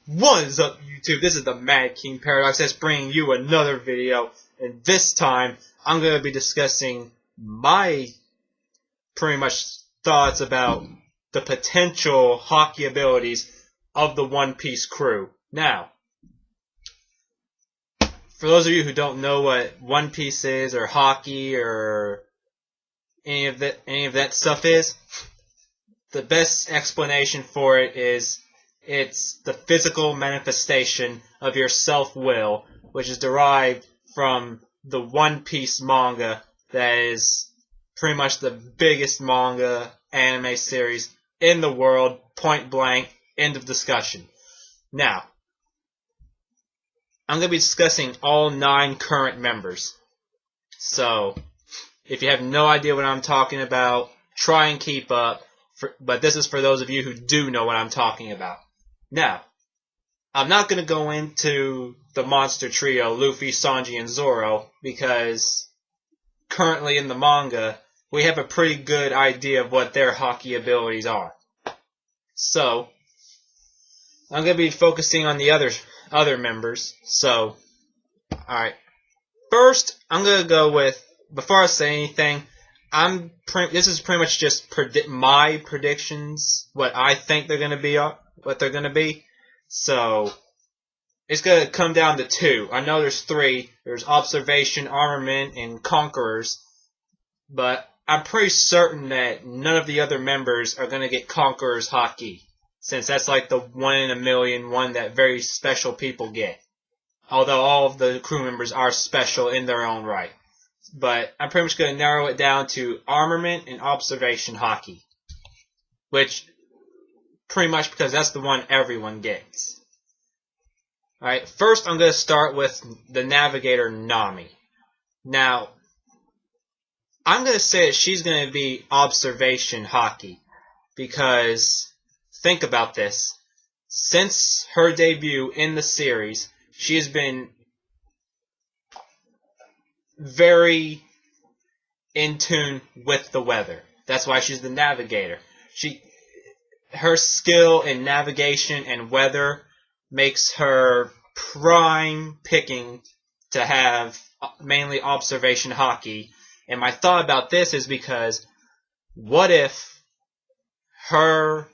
What is up, YouTube? This is the Mad King Paradox that's bringing you another video, and this time I'm going to be discussing my pretty much thoughts about the potential Haki abilities of the One Piece crew. Now, for those of you who don't know what One Piece is, or Haki, or any of that stuff is, the best explanation for it is it's the physical manifestation of your self-will, which is derived from the One Piece manga that is pretty much the biggest manga anime series in the world, point blank, end of discussion. Now, I'm going to be discussing all 9 current members. So, if you have no idea what I'm talking about, try and keep up, but this is for those of you who do know what I'm talking about. Now, I'm not going to go into the monster trio, Luffy, Sanji, and Zoro, because currently in the manga, we have a pretty good idea of what their Haki abilities are. So, I'm going to be focusing on the other members. So, alright. First, I'm going to go with, before I say anything, this is pretty much just my predictions, what I think they're going to be, what they're going to be. So, it's going to come down to 2. I know there's 3. There's Observation, Armament, and Conquerors. But I'm pretty certain that none of the other members are going to get Conqueror's Haki, since that's like the 1 in a million one that very special people get. Although all of the crew members are special in their own right. But I'm pretty much going to narrow it down to Armament and Observation Haki. Which, pretty much because that's the one everyone gets. Alright, first I'm going to start with the Navigator Nami. Now, I'm going to say that she's going to be Observation Haki. Because, think about this. Since her debut in the series, she has been very in tune with the weather. That's why she's the Navigator. Her skill in navigation and weather makes her prime picking to have mainly Observation Haki. And my thought about this is because, what if her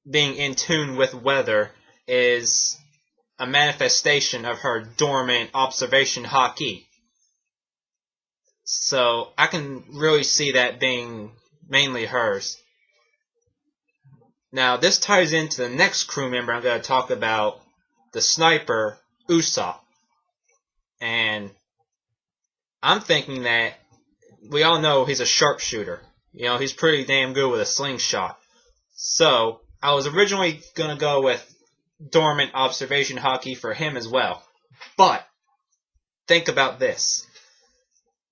being in tune with weather is a manifestation of her dormant Observation Haki? So, I can really see that being mainly hers. Now, this ties into the next crew member I'm going to talk about, the sniper, Usopp. And I'm thinking that we all know he's a sharpshooter. You know, he's pretty damn good with a slingshot. So, I was originally going to go with dormant Observation Haki for him as well. But, think about this.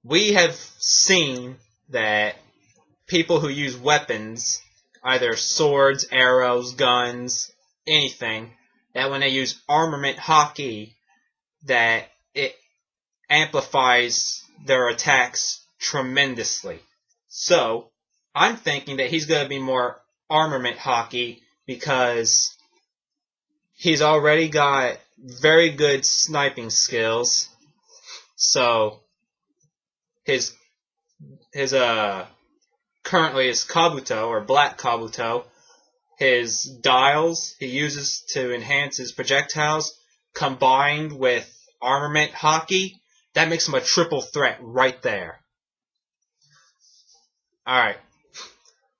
We have seen that people who use weapons, either swords, arrows, guns, anything, that when they use Armament Haki, that it amplifies their attacks tremendously. So, I'm thinking that he's going to be more Armament Haki because he's already got very good sniping skills. So, currently his Kabuto, or Black Kabuto, his dials he uses to enhance his projectiles, combined with Armament Haki, that makes him a triple threat right there. Alright.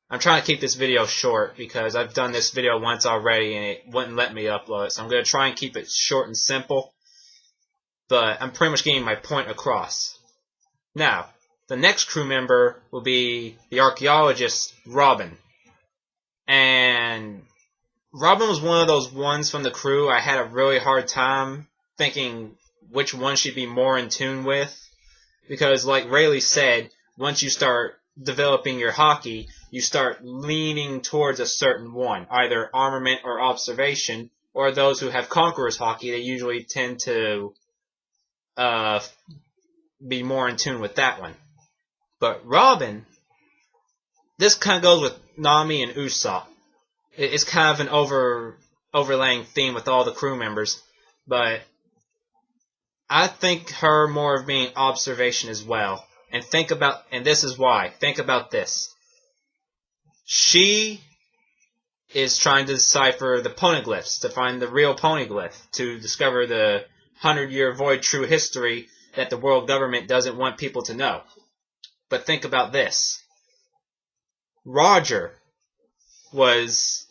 I'm trying to keep this video short because I've done this video once already and it wouldn't let me upload it. So I'm going to try and keep it short and simple. But I'm pretty much getting my point across. Now, the next crew member will be the archaeologist, Robin. And Robin was one of those ones from the crew I had a really hard time thinking which one she'd be more in tune with. Because, like Rayleigh said, once you start developing your Haki, you start leaning towards a certain one, either Armament or Observation, or those who have Conqueror's Haki, they usually tend to be more in tune with that one. But Robin, this kind of goes with Nami and Usopp. It's kind of an overlaying theme with all the crew members. But I think her more of being observation as well. And this is why. Think about this. She is trying to decipher the poneglyphs, to find the real poneglyph, to discover the 100-year void true history that the world government doesn't want people to know. But think about this. Roger was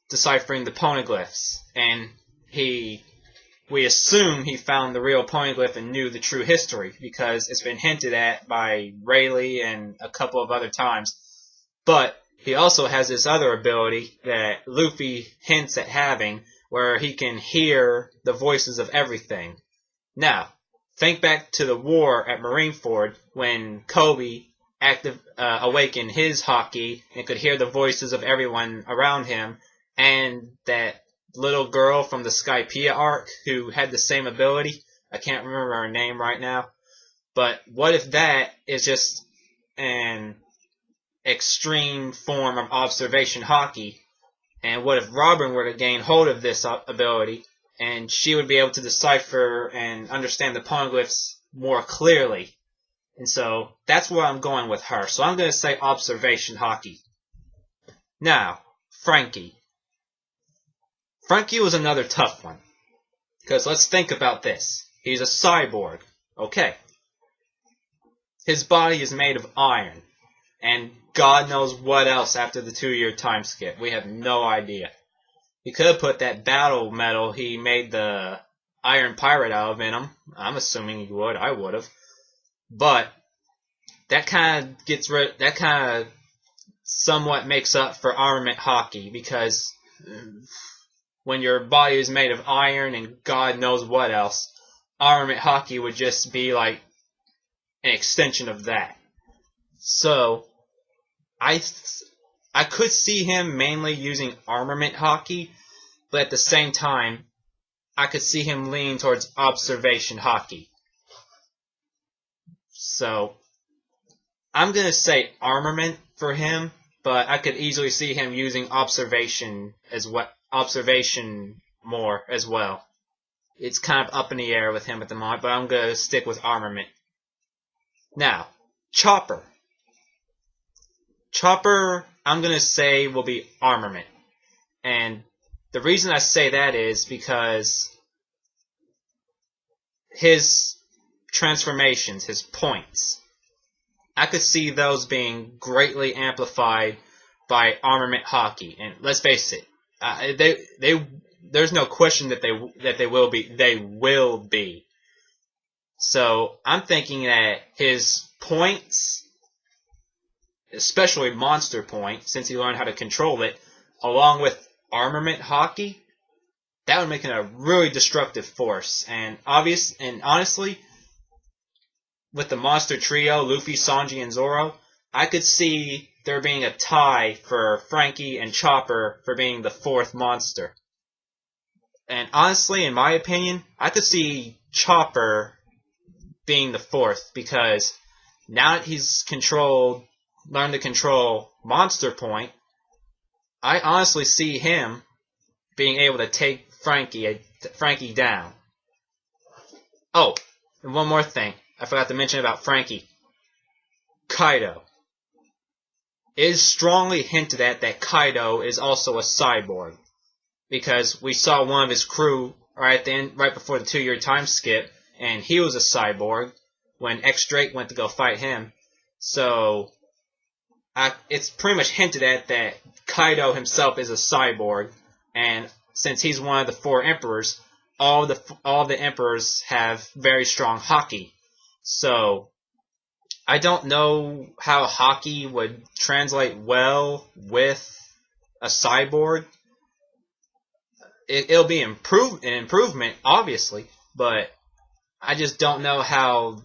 deciphering the poneglyphs, and we assume he found the real poneglyph and knew the true history, because it's been hinted at by Rayleigh and a couple of other times. But he also has this other ability that Luffy hints at having, where he can hear the voices of everything. Now, think back to the war at Marineford when Kobe awakened his Haki and could hear the voices of everyone around him, and that little girl from the Skypiea arc who had the same ability. I can't remember her name right now. But what if that is just an extreme form of observation Haki? And what if Robin were to gain hold of this ability, and she would be able to decipher and understand the poneglyphs more clearly? And so that's where I'm going with her. So I'm going to say observation Haki. Now, Frankie. Frankie was another tough one. Because let's think about this. He's a cyborg. Okay. His body is made of iron. And God knows what else after the 2-year time skip. We have no idea. He could have put that battle metal he made the Iron Pirate out of in him. I'm assuming he would. I would have. But that kind of somewhat makes up for armament Haki, because when your body is made of iron and God knows what else, armament Haki would just be like an extension of that. So I could see him mainly using armament Haki, but at the same time, I could see him leaning towards observation Haki. So I'm going to say armament for him, but I could easily see him using observation more as well. It's kind of up in the air with him at the moment, but I'm going to stick with armament. Now, Chopper. Chopper, I'm going to say, will be armament. And the reason I say that is because his transformations, his points, I could see those being greatly amplified by armament Haki. And let's face it, there's no question that they will be. They will be. So I'm thinking that his points, especially monster point, since he learned how to control it, along with armament Haki, that would make it a really destructive force. And honestly, with the monster trio, Luffy, Sanji, and Zoro, I could see there being a tie for Frankie and Chopper for being the fourth monster. And honestly, in my opinion, I could see Chopper being the fourth, because now that he's learned to control Monster Point, I honestly see him being able to take Frankie down. Oh, and one more thing I forgot to mention about Frankie. Kaido. It is strongly hinted at that Kaido is also a cyborg, because we saw one of his crew right before the 2-year time skip, and he was a cyborg when X-Drake went to go fight him. So it's pretty much hinted at that Kaido himself is a cyborg, and since he's one of the 4 emperors, all the emperors have very strong Haki. So I don't know how Haki would translate well with a cyborg. It'll be an improvement, obviously, but I just don't know how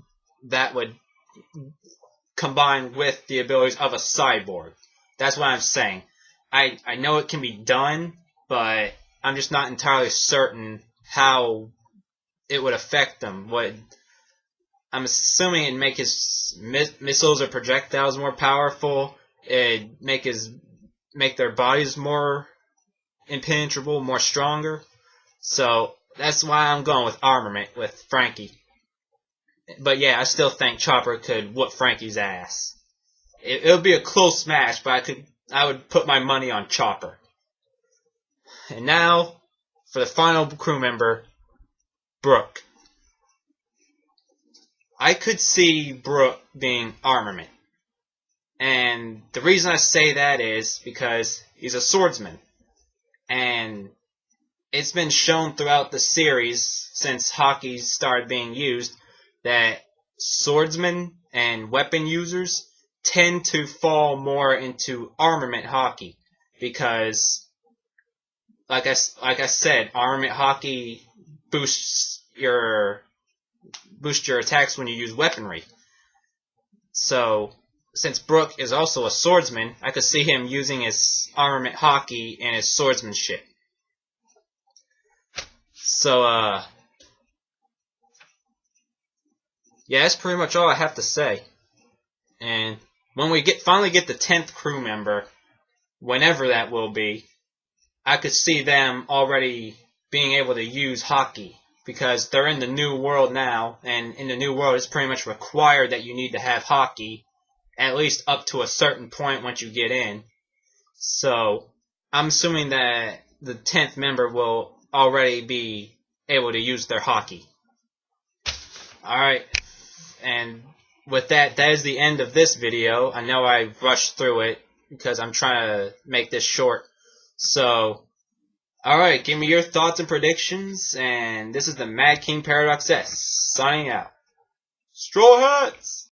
that would combine with the abilities of a cyborg. That's what I'm saying. I know it can be done, but I'm just not entirely certain how it would affect them. I'm assuming it'd make his missiles or projectiles more powerful. It'd make their bodies more impenetrable, more stronger. So that's why I'm going with armament with Frankie. But yeah, I still think Chopper could whoop Frankie's ass. It'll be a close match, but I would put my money on Chopper. And now, for the final crew member, Brooke. I could see Brooke being armament. And the reason I say that is because he's a swordsman. And it's been shown throughout the series, since Haki started being used, that swordsmen and weapon users tend to fall more into armament Haki. Because, like I said, armament Haki boosts your attacks when you use weaponry. So, since Brooke is also a swordsman, I could see him using his armament Haki and his swordsmanship. So, yeah, that's pretty much all I have to say. And when we finally get the 10th crew member, whenever that will be, I could see them already being able to use Haki. Because they're in the new world now, and in the new world it's pretty much required that you need to have Haki, at least up to a certain point once you get in. So, I'm assuming that the 10th member will already be able to use their Haki. Alright, and with that is the end of this video. I know I rushed through it, because I'm trying to make this short. So, alright, give me your thoughts and predictions, and this is the Mad King Paradox S, signing out. Straw Hats!